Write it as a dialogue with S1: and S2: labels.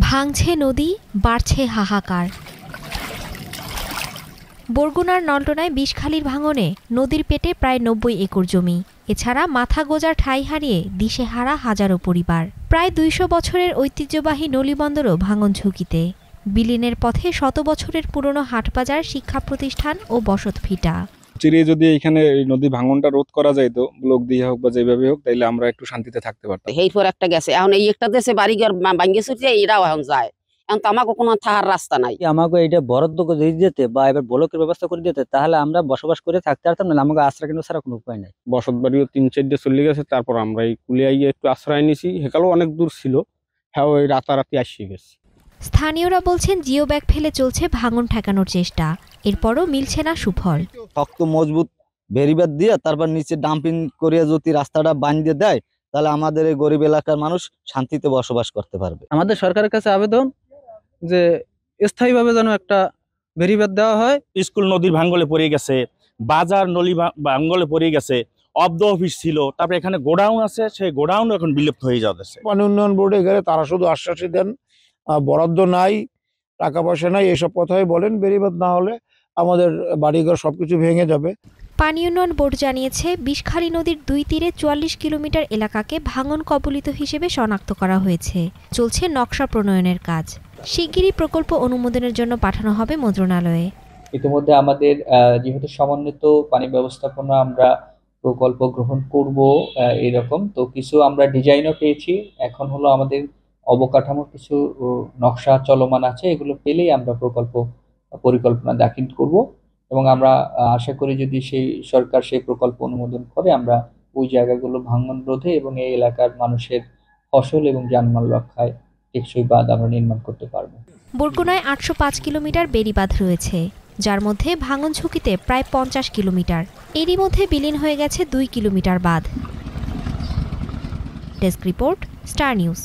S1: ভাঙছে নদী, বাড়ছে হাহাকার। বরগুনার নলটনায় বিষখালীর ভাঙনে নদীর পেটে প্রায় ৯০ একর জমি। এছাড়া মাথা গোজার ঠাঁই হারিয়ে দিশেহারা হাজারো পরিবার। প্রায় ২০০ বছরের ঐতিহ্যবাহী নলিবন্দরও ভাঙন ঝুঁকিতে। বিলীনের পথে শত বছরের পুরনো হাটবাজার, শিক্ষা প্রতিষ্ঠান ও বসত ভিটা।
S2: চিরে যদি এখানে নদী ভাঙনটা রোধ করা যাইতো, ব্লক দিয়ে হোক বা যেভাবে হোক, তাইলে আমরা একটু শান্তিতে থাকতে পারতাম।
S3: এই পর একটা গেছে, এখন এই একটা দেশে বাড়িঘর ভাঙ্গে চুরছে, এরাও এখন যায়। এখন তো আমাকে কোনো থাকার রাস্তা নাই।
S4: আমাকে এটা বরাদ্দ করে দিতে বা এবার ব্লকের ব্যবস্থা করে দিতে, তাহলে আমরা বসবাস করে থাকতে পারতাম না। আমাকে আশ্রয় কেন্দ্র ছাড়া কোনো উপায় নাই।
S2: বসত বাড়িও ৩-৪ চলে গেছে, তারপর আমরা এই কুলিয়াইয়ে একটু আশ্রয় নিছি। হেকালেও অনেক দূর ছিল, হ্যাঁ ওই রাতারাতি আসিয়ে গেছে।
S1: স্থানীয়রা বলছেন জিও ব্যাগ ফেলে চলছে ভাঙন ঠেকানোর চেষ্টা, এরপরও মিলছে না সুফল।
S4: শক্ত মজবুত বেরিবাদ দিয়ে তারপর নিচে ডাম্পিং করে যদি রাস্তাটা বাঁধিয়ে দেয়, তাহলে আমাদের এই গরিব এলাকার মানুষ শান্তিতে বসবাস করতে পারবে।
S5: আমাদের সরকারের কাছে আবেদন যে স্থায়ীভাবে যেন একটা বেরিবাদ দেওয়া হয়।
S6: স্কুল নদীর ভাঙ্গলে পড়ে গেছে, বাজার নলি ভাঙ্গলে পড়ে গেছে, অব্দ অফিস ছিল, তারপরে এখানে গোডাউন আছে, সেই গোডাউন এখন বিলুপ্ত হয়ে যাচ্ছে।
S7: পানি উন্নয়ন বোর্ডে গেলে তারা শুধু আশ্বাসই দেন, বরাদ্দ নাই, টাকা পয়সা নাই, এসব কথাই বলেন। বেরিবাদ না হলে আমাদের বাড়িঘর সবকিছু ভেঙে যাবে।
S1: পানি উন্নয়ন বোর্ড জানিয়েছে, বিষখালী নদীর ২ তীরে ৪৪ কিলোমিটার এলাকাকে ভাঙন কবলিত হিসেবে শনাক্ত করা হয়েছে। চলছে নকশা প্রণয়নের কাজ। শিগগিরই প্রকল্প অনুমোদনের জন্য পাঠানো হবে মন্ত্রণালয়ে।
S8: ইতিমধ্যে আমাদের যেহেতু সমন্বিত পানি ব্যবস্থাপনা আমরা প্রকল্প গ্রহণ করব এরকম তো কিছু আমরা ডিজাইনও পেয়েছি। এখন হলো আমাদের অবকাঠামোর কিছু নকশা চলমান আছে, এগুলো পেলেই আমরা পরিকল্পনা দাখিল করব এবং আমরা আশা করি যদি সরকার সেই প্রকল্প অনুমোদন করে, আমরা ওই জায়গাগুলো ভাঙন রোধে এবং এই এলাকার মানুষের ফসল এবং জানমাল রক্ষায় টেকসই বাঁধ আমরা নির্মাণ করতে পারব।
S1: বরগুনায় ৮০৫ কিলোমিটার বেড়িবাঁধ রয়েছে, যার মধ্যে ভাঙন ঝুঁকিতে প্রায় ৫০ কিলোমিটার। এরই মধ্যে বিলীন হয়ে গেছে ২ কিলোমিটার বাঁধ। Desk report, star news.